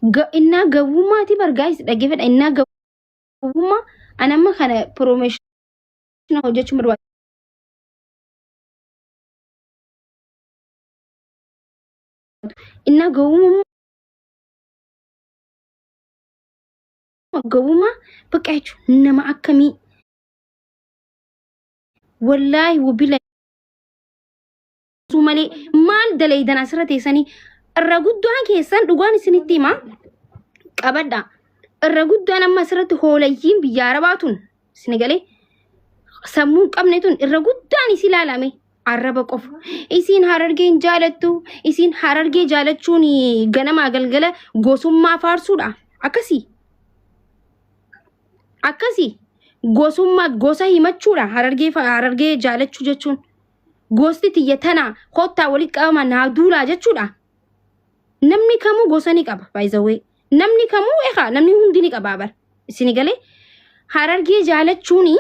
Innaa gawwummaati bar guys dhaggeeffadha innaa gawwummaa anamma kana promotion hojjechuun barbaada. Innaa gawwummaa bakka jechuun nama akkamii wallaahi wabila malee maal dalaydan asirra teessanii irra guddaan keessan dhugaan isinitti himaa qabadha. Irra guddaan amma asirratti hoolayyiin biyya Arabaatun Senegalee sammuu qabnetun irra guddaan isi ilaalame arraba qofa. Isiin Harargeen jaalattu, isiin Harargee jaalachuun ganama galgala gosummaa faarsuudha. Akkasi gosummaa gosa himachuudha. Harargee jaalachuu jechuun gosti tiyyatana kottaa walitti qabama naaduulaa jechuudha. Namni kamuu gosa ni qaba by the way. Namni kamuu namni hundi ni qaba bar. Senegalee Harargee jaalachuuni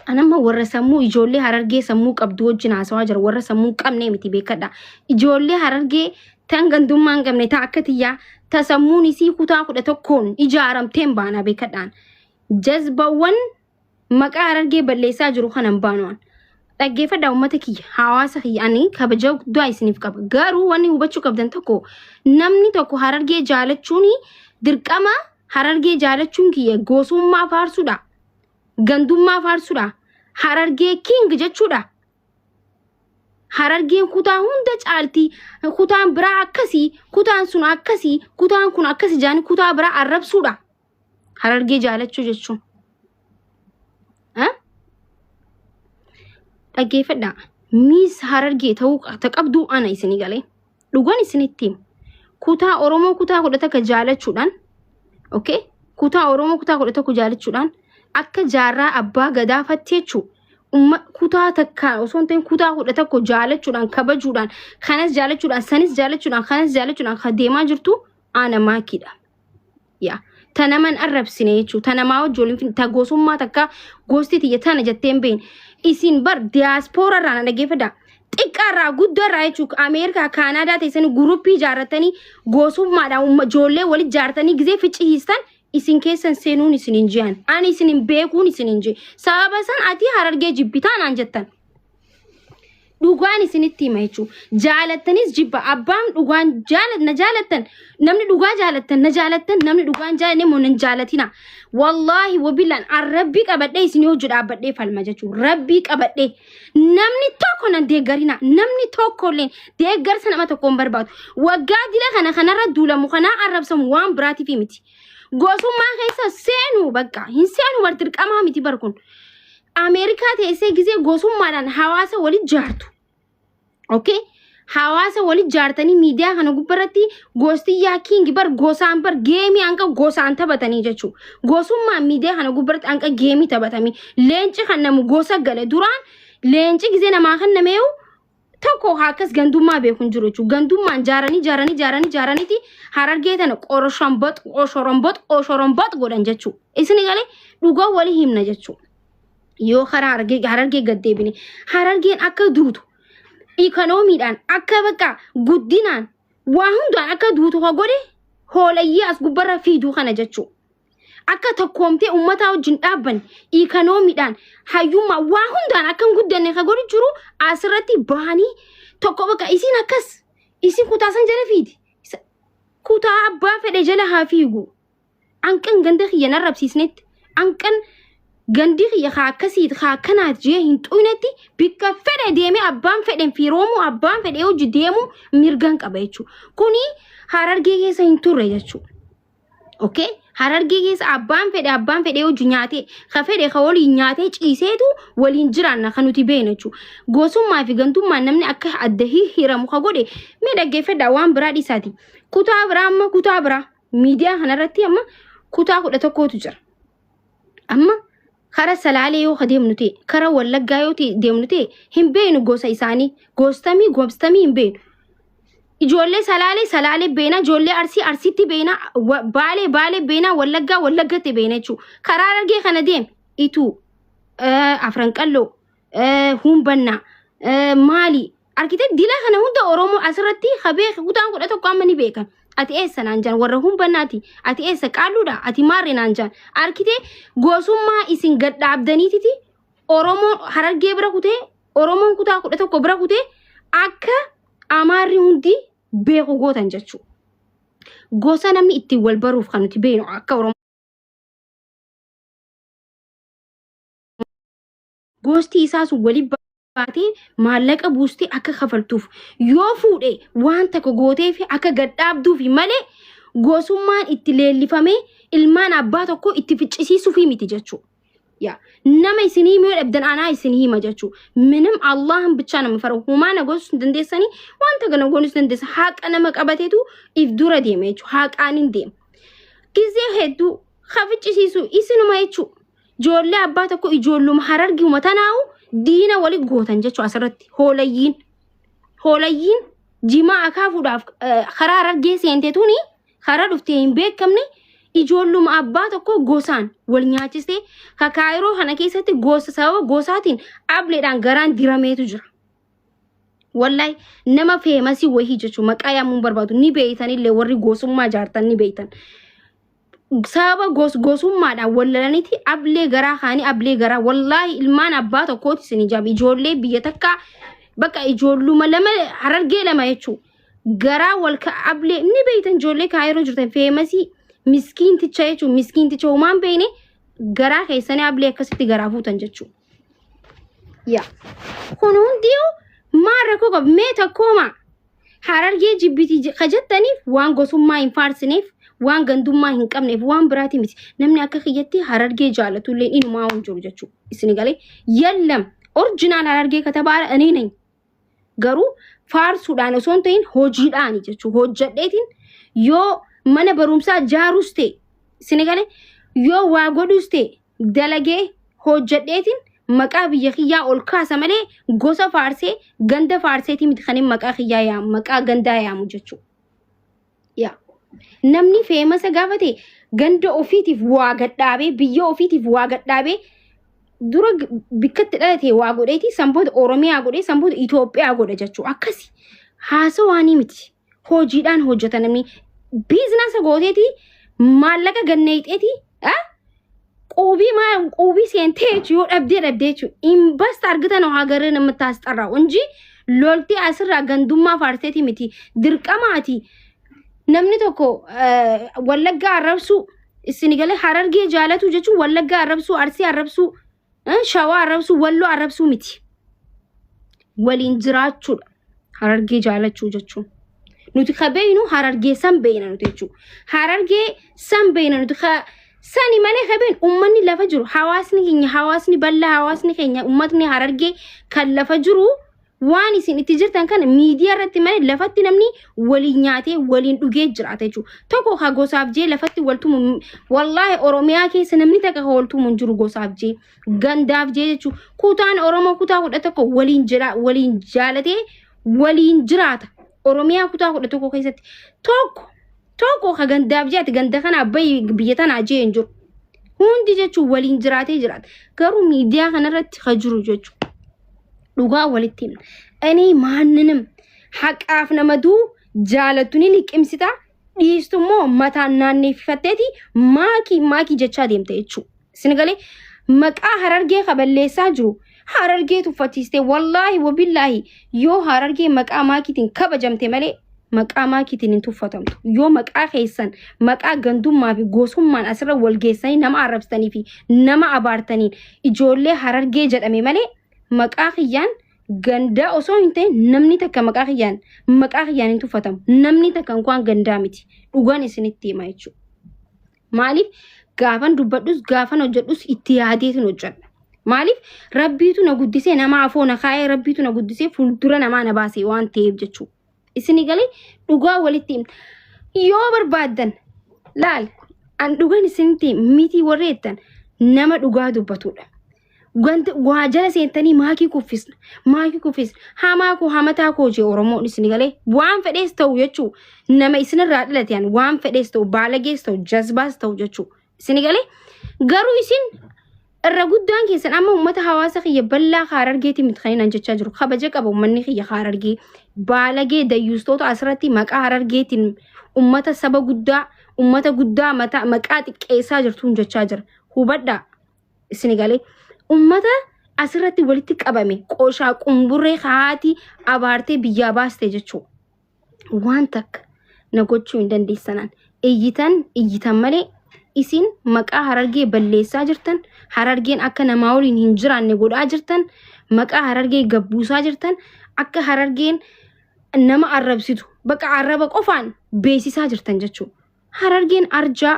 anamma warra sammuu ijoollee Harargee sammuu qabdu wajjin haasawaa jira. Warra sammuu qabnee miti beekadha. Ijoollee Harargee tan gandummaa hin qabne ta akka tiyyaa ta sammuun isii kutaa 11 ijaaramteen baana beekadhaan. Jazbawwan maqaa Harargee balleessaa jiru kanan baanuwan. Dhaggeeffadhaa uummata kiyya hawaasa kiyya ani kabaja guddaa isiniif qaba. Garuu wanni hubachuu qabdan tokko namni tokko Harargee jaalachuun dirqama Harargee jaalachuun kiyya gosummaa faarsuudha. Gandummaa faarsuudha. Harargee king jechuudha. Harargeen kutaa hunda caalti. Kutaan biraa akkasii, kutaan sun akkasii, kutaan kun akkasii jaani kutaa biraa arrabsuudha. Harargee jaalachuu jechuun. Dhaggeeffadhaa miis Harargee ta'uu qabdu ana isinii galee dhugaan isinitti himu. Kutaa Oromoo kutaa 11 jaalachuudhaan okay kutaa Oromoo kutaa 11 jaalachuudhaan akka jaarraa abbaa gadaa fatteechuu kutaa takka osoo ta'in kutaa 11 jaalachuudhaan kabajuudhaan kanas jaalachuudhaan sanis jaalachuudhaan kanas jaalachuudhaan kan deemaa jirtu ana maakiidha. Tanaman arrabsine jechuudha. Tanamaa wajjin ta gosummaa takka gosti tiyyatana jetteen been isin bar diaspora irraa dhaggeeffadhaa. Xiqqaarraa guddaarraa jechuudha. Ameerikaa Kaanaadaa teessanii guruppii ijaarratanii gosummaadhaan ijoollee walitti ijaarratanii gizee ficcihiistan isin keessan seenuun isin hin jiran. Ani isin hin beekuun isin hin jiran. Sababa san ati Harargee jibbitaan aan jettan. Dhugaan isinitti hima jechuudha. Jaalattanis jibba abbaan dhugaan na jaalattan namni dhugaa jaalattan na jaalattan namni dhugaan jaalanne moo nan jaalatina. Wallahi wabilan arrabbii qabadhee isin hojii dhaabbadhee falma jechuudha. Rabbii qabadhee namni tokko nan deeggarina namni tokko illee deeggarsa nama tokkoon barbaadu. Waggaa dila kanarra duulamu kanaa arrabsamu waan biraatiif miti. Gosummaa keessa seenu bakka hin seenu war dirqamaa miti barkun. Ameerikaa teessee gizee gosummaadhaan hawaasa walitti jaartu. Okay? Hawaasa walitti jaartanii miidiyaa kana gubbarratti gosti king bar gosaan bar geemii anka gosaan taphatanii jechuudha. Gosummaan miidiyaa kana gubbarratti anka geemii taphatanii leenci kan namu gosa gale duraan leenci gizee namaa kan nameeyu tokko akkas gandummaa beekun jiru jechuudha. Gandummaan jaaraniiti Harargee tana qoshorombot godhan jechuudha. Isini galee dhugaa walii himna jechuudha. Yoo karaa Harargee gaddeebine Harargeen akka duutu ikonomiidhaan akka bakka guddinaan waa hundaan akka duutu godhe hoolayyii as gubbarra fiiduu kana jechuudha. Akka tokkoomtee uummataa wajjin dhaabban ikonomiidhaan hayyummaa waa hundaan akka hin guddanne ka godhu jiru asirratti bahanii tokko bakka isin akkas isin kutaa san jala fiidi. Kutaa abbaa fedhe jala haa fiigu. Anqan ganda kiyya narrabsiisnetti anqan gandi kiyya akkasiit akkanaat jee hin xuunetti bikka fedhe deemee abbaan fedhen firoomu abbaan fedhe hojii deemu mirgan qaba jechuudha. Kuni Harargee keessa hin turre jechuudha. Okay? Harargee keessa abbaan fedhe hojii nyaatee ka fedhe ka waliin nyaatee ciiseetu waliin jiraanna kan nuti beeknu jechuudha. Gosummaa fi gantummaan namni akka adda hiramu ka godhe mee dhaggeeffadhaa waan biraa dhiisaati. Kutaa biraa miidiyaa kanarratti amma kutaa 11tu jira. Amma kara Salaalee yoo deemnu ta'e kara Wallaggaa yoo deemnu ta'e hin beeknu gosa isaanii gostamii hin beeknu. Ijoollee Salaalee beena ijoollee Arsiitti beena Baalee beena Wallaggatti beena jechuudha. Karaa Harargee kana deem Ituu Afran Qalloo Humbannaa maali arkitee dila kana hunda Oromoo asirratti habee kutaan 11 amma ni beekan. ati eessa naan jaan warra humbannaati ati eessa qaalluudha ati maarre naan jaan arkite gosummaa isin gadhaabdaniititi Oromoo Harargee bira kutee Oromoon kutaa 11 bira kutee akka amaarri hundi beeku gootan jechuu gosa namni itti wal baruuf kan nuti beenu akka Oromoo gosti isaa sun wali baatee maallaqa buustee akka kafaltuuf yoo fuudhe waan takka gootee fi akka gadhaabduuf malee gosummaan itti leellifamee ilmaan abbaa tokko itti ficcisiisuuf miti jechuu ያ nama isinii mee dhabdan ana isinii hima jechuu ምንም አላህን ብቻ ነው የምፈራው ሁማና ጎስ እንደንደሰኒ ዋንተ ገነ ጎንስ እንደንደሰ ሐቀ ነመ ቀበቴቱ ኢፍ ዱረ ዴሜቹ ሐቃን እንዴም ጊዜ ሄዱ ኸፍጭሲሱ ኢስኑ ማይቹ ጆለ አባተ ኮ ኢጆሉም ሐረርጊው መተናው ዲና ወሊ ጎተን ጀቹ አሰረት ሆለይን ጂማ አካፉዳፍ ኸራረርጌ ሴንቴቱኒ ኸራ ዱፍቴን ቤከምኒ ijollum abbaa tokko gosaan wal nyaachiste kakaayiroo kana keessatti gosa sababa gosaatiin ableedhaan garaan dirameetu jira wallahi nama feemasi wahii jechu maqaa yaamuun barbaadu ni beeytan illee warri gosummaa jaartan ni beeytan sababa gosummaadhaan wallalaniiti ablee garaa kaanii ablee garaa wallahi ilmaan abbaa tokkooti isin ijaab ijoollee biyya takka bakka ijoolluma lama Harargee lama jechu garaa wal ka ablee ni beeytan ijoollee kaayiroo jirtan feemasi miskiin ticha jechuun miskiin ticha homaan beene garaa keessanii ablee akkasitti garaa fuutan jechuudha. Yaa kun hundiyyuu maal rakkoo qabu mee takkooma Harargee jibbiti kajattaniif waan gosummaa hin faarsineef waan gandummaa hin qabneef waan biraati miti namni akka kiyyatti Harargee jaalatullee inumaa hin jiru jechuudha. Isin galee yallam orjinaal Harargee katabaara ani nani garuu faarsuudhaan osoo hin ta'in hojiidhaani jechuudha. Hojjadheetiin yoo mana barumsaa jaaruste sinigale yoo waa godhuste dalagee hojjadheetiin maqaa biyya kiyyaa ol kaasa malee gosa faarsee ganda faarseetii miti kanin maqaa kiyyaa yaamu maqaa gandaa yaamu jechuudha. Yaa namni feemasa gaafate ganda ofiitiif waa gadhaabee biyya ofiitiif waa gadhaabee dura bikkatti dhalate waa godheeti sanboota Oromiyaa godhee sanboota Itoophiyaa godha jechuudha. Akkasi haasawaanii miti hojiidhaan hojjetan namni business gooteeti maallaqa ganneeyteeti qubii seenteechu yoo dhabdeechu invest argatan hagarin የምታስጠራው እንጂ ሎልቲ አስራ ገንዱማ ፋርቴቲ miti dirqamaati namni tokko wallagga arrabsu isinigale Harargee jaalatu jechu wallagga arrabsu Arsii arrabsu Shawa arrabsu Wallo arrabsu miti waliin jiraachuudha Harargee jaalachu jechu nuti khabeenu Harargee san beena nuti jechu Harargee san beena nuti sani malee khabeen ummanni lafa jiru hawaasni keenya hawaasni balla hawaasni keenya ummatni Harargee kan lafa jiru waan isin itti jirtan kana miidiyaa irratti malee lafatti namni waliin nyaatee waliin dhugee jiraata jechu tokko ha gosaaf jee lafatti waltumu wallahi Oromiyaa keessa namni takka waltumu jiru gosaaf jee gandaaf jee jechu kutaan Oromoo kutaa 11 waliin jaalatee waliin jiraata Oromiyaa kutaa 11 keessatti tokko ka gandaaf jeeti ganda kana abbay biyya tanaa jee hin jiru hundi jechuun waliin jiraatee jiraata garuu miidiyaa kanarratti ka jiru jechuudha. Dhugaa walitti himna. Ani maanninam haqaaf namaduu jaalatuni liqimsita dhiistummoo mataan naanneeffatteeti maakii jechaa deemta jechuudha. Sinagalee maqaa Harargee kaballeessaa jiru Harargee tuffatiste wallahi wabillahi yoo Harargee maqaa maakiitiin kabajamte malee maqaa maakiitiin hin tuffatamtu yoo maqaa keessan maqaa gandummaa fi gosummaan asirra wal geessanii nama arrabsanii fi nama abaartanii ijoollee Harargee jedhame malee maqaa kiyyaan ganda osoo hin ta'in namni takka maqaa kiyyaan hin tuffatamu namni takka inkwaan gandaa miti dhugaan isinitti hima jechuudha. Maaliif gaafan dubbadhus gaafan hojjedhus itti yaadeetiin hojjedha. Maaliif rabbiitu na guddisee nama afoo na kaa'ee rabbiitu na guddisee fuuldura namaa na baasee waan ta'eef jechuudha. Isinii galee dhugaa walitti himta. Yoo barbaaddan laal an dhugaan isinitti miti warreettan nama dhugaa dubbatudha. Waajala seentanii maakii kuffisna hamaa koo hamataa koo jee Oromoon isinii galee waan fedhees ta'u jechuu nama isinirraa dhalatee waan fedhees ta'u baalagees ta'u jazbaas ta'u jechuu isinii galee garuu isin irra guddaan keessan amma uummata hawaasa kiyya bal'aa Harargeetii miti kan jechaa jiru kabaja qaba uummanni kiyya Harargee baalagee dayyuustoota asirratti maqaa Harargeetiin ummata saba guddaa ummata guddaa maqaa xiqqeessaa jirtuun jechaa jira hubadhaa isin galee ummata asirratti walitti qabame qooshaa qumburree haati abaartee biyyaa baaste jechuu waan takka na gochuu hin dandeessanaan iyyitan malee isin maqaa Harargee balleessaa jirtan Harargeen akka namaa waliin hin jiraanne godhaa jirtan maqaa Harargee gabbuusaa jirtan akka Harargeen nama arrabsitu baqa arraba qofaan beesisaa jirtan jechuu Harargeen arjaa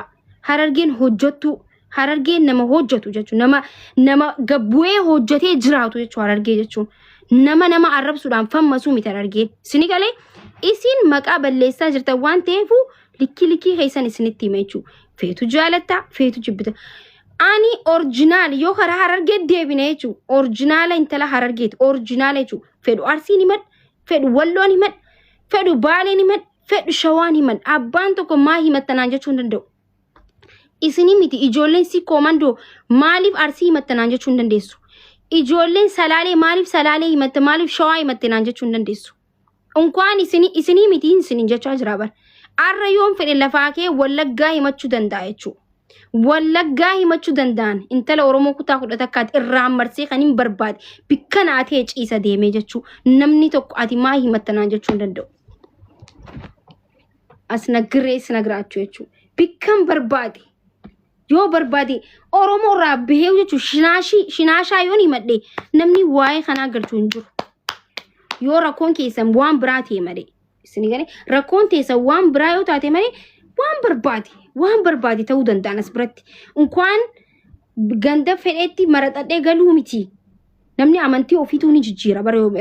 Harargeen hojjettu Harargeen nama hojjetu jechuu nama gabbu'ee hojjetee jiraatu jechuu Harargee jechuu nama arrabsuudhaan fammasuu miti Harargeen isini galee isin maqaa balleessaa jirtan waan ta'eefu likki keessan isinitti hima jechuu feetu jaalatta feetu jibbita ani original yoo karaa Harargee deebine jechuu original intala Harargeeti original jechuu fedhu Arsiin himad fedhu Walloon himad fedhu Baaleen himad fedhu Shawaan himad abbaan tokko maa himattanaan jechuu hin danda'u isini miti ijoolleen si komando maaliif Arsii himattanaan jechuu hin dandeessu ijoolleen Salaalee maaliif Salaalee himatta maaliif Shawaa himattanaan jechuu hin dandeessu unkwaan isini miti isinin jechaa jira bar arra yoon fedhe lafaa kee Wallaggaa himachuu danda'a jechuu Wallaggaa himachuu danda'an intala Oromoo kutaa 11 irraan marsee kan hin barbaade bikka naatee ciisa deemee jechuu namni tokko ati maa himattanaan jechuu hin danda'u as nagraachuu jechuu bikkan barbaade yoo barbaade Oromoo irraa bahee jechuu shinaashaa yoon himadhe namni waa'ee kanaa galchuu hin jiru yoo rakkoon keessan waan biraa ta'e malee isin gane rakkoon teessa waan biraa yoo taate malee waan barbaade ta'uu danda'an as biratti unkwaan ganda fedhetti maraxadhee galuu miti namni amantii ofiituu ni jijjiira bara yoo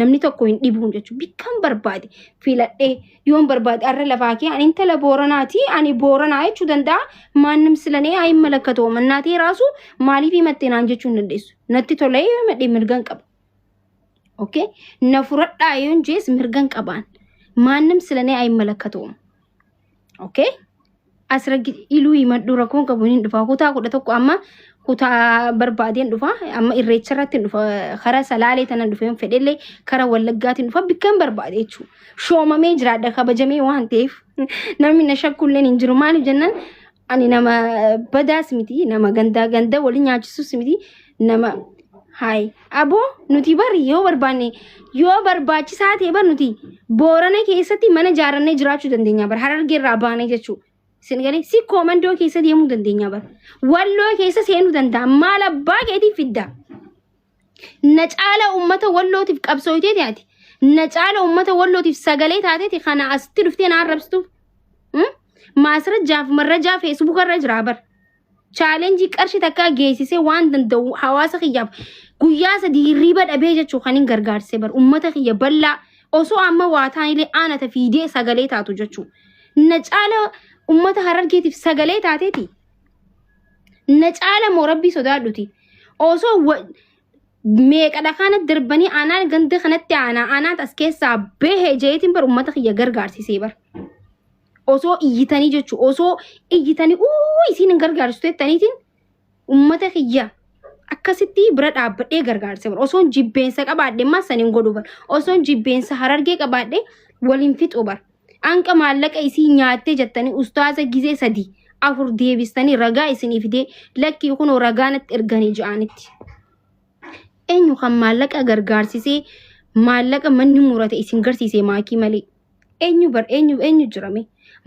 namni tokko hin dhibuun jechuu bikkan barbaade filadhee yoon barbaade arra lafaa kee ani intala Booranaati ani Booranaa jechuu danda'a maannim silanee ayin malakkatoo mannaatee raasu maaliif himattee naan jechuu hin dandeessu natti tolee madhee mirgan qaba okay na furadhaa yoon jees mirgan qabaan maannim silanee ayin malakkatoo okay asragi iluu himadhu rakkoon qabuun hin dhufa kutaa 11 amma kutaa barbaadeen dhufa amma irreecharratti dhufa kara Salaalee tanan dhufa fedhellee kara Wallaggaatiin dhufa bikkan barbaade jechuu shoomamee jiraadha kabajamee waan ta'eef namni na shakkulleen hin jiru maaliif jennaan ani nama badaas miti nama ganda waliin nyaachisus miti nama hai abo nuti bari yoo barbaanne yoo barbaachisaa ta'e bar nuti Boorana keessatti mana jaarannee jiraachuu dandeenya bar Harargee irraa baanee jechuu Senegalii si komando keessa deemuu dandeenya bar Walloo keessa seenuu danda'a maal abbaa keetii fidda na caala ummata Wallootiif qabsooytee taati na caala ummata Wallootiif sagalee taateeti kana asitti dhuftee na arrabstu maasrajjaaf marrajaa Facebook irra jira bar challenge qarshi takka geessisee waan danda'u hawaasa kiyyaaf guyyaa sadii riba dhabee jechuu kan hin gargaarsee bar ummata kiyya bal'aa osoo amma waa taanilee aanata fiidee sagalee taatu jechuu na caala ummata Harargeetiif sagalee taateeti na caala moo rabbii sodaadhuti osoo meeqa dhaqaana darbanii aanaan ganda kanatti aanaat as keessaa bahee jeetiin bar ummata kiyya gargaarsisee bar osoo iyyitanii jechuu osoo iyyitanii isin hin gargaarsitu jettaniitiin ummata kiyya akkasitti bira dhaabbadhee gargaarsee bar osoo jibbeensa qabaadhe maasaniin godhu bar osoo jibbeensa Harargee qabaadhe waliin fixu bar anqa maallaqa isii nyaattee jettanii ustaaza gizee 3-4 deebistanii ragaa isinii fidee lakkii kunoo ragaanatti erganii ja'anitti eenyu kan maallaqa gargaarsisee maallaqa manni murate isin garsiisee maakii malee eenyu jirame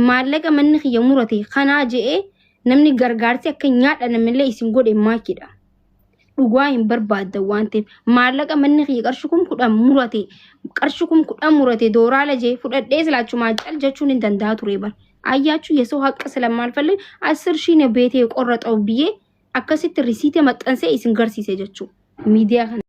maallaqa manni kiyya murate kanaa je'ee namni gargaarsi akka nyaadha namillee isin godhe maakiidha dhugaa hin barbaadda waan ta'eef maallaqa manni kiyya qarshii 10 murate dooraala jee fudhadhee silaachumaa cal jechuun hin danda'a ture bar ayyaachuu yesoo haqqa silammaal falle 10,000 beetee qorra xawu biyyee akkasitti risiite maxxansee isin garsiise jechuu miidiyaa kana